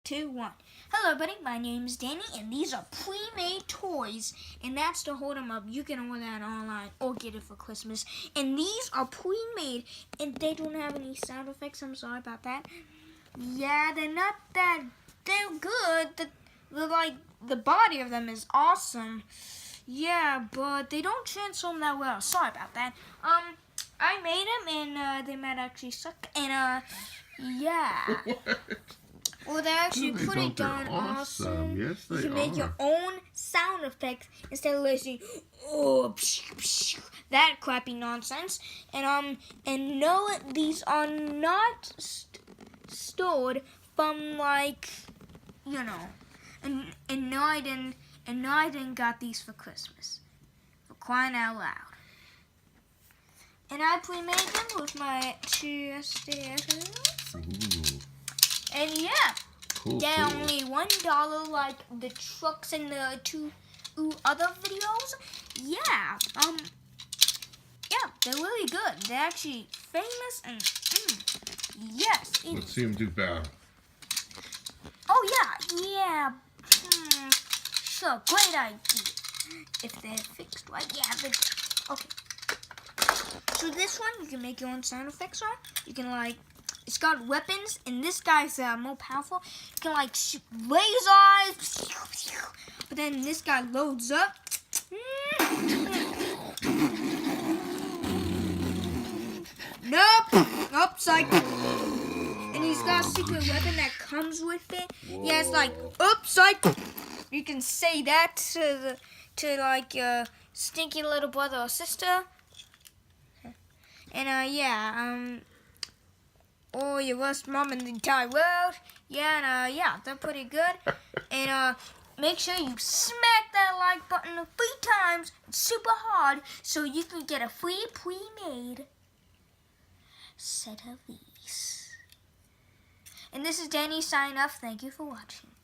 2, 1. Hello, everybody. My name is Danny, and these are pre-made toys, and that's to hold them up. You can order that online or get it for Christmas. And these are pre-made, and they don't have any sound effects. I'm sorry about that. Yeah, they're not that. They're good. The body of them is awesome. Yeah, but they don't transform that well. Sorry about that. I made them, and they might actually suck. And yeah. Well, they're actually pretty darn awesome. Yes, they You can are. make your own sound effects instead of listening, oh, psh, psh, that crappy nonsense. And no, these are not stored from and no, I didn't got these for Christmas. For crying out loud. And I pre-made them with my And yeah, they're only $1 like the trucks in the 2 other videos. Yeah, yeah, they're really good. They're actually famous and yes. Let's see them do battle. Oh yeah. Sure, great idea. If they're fixed right, yeah, they're good. Okay. So this one, you can make your own sound effects on. You can it's got weapons, and this guy's more powerful. You can shoot lasers, but then this guy loads up. Nope, psych. And he's got a secret weapon that comes with it. Whoa. Yeah, it's like, oops, psych. You can say that to your stinky little brother or sister. And or your worst mom in the entire world. Yeah, and yeah, they're pretty good. And make sure you smack that like button 3 times, super hard, so you can get a free pre-made set of these. And this is Danny signing off. Thank you for watching.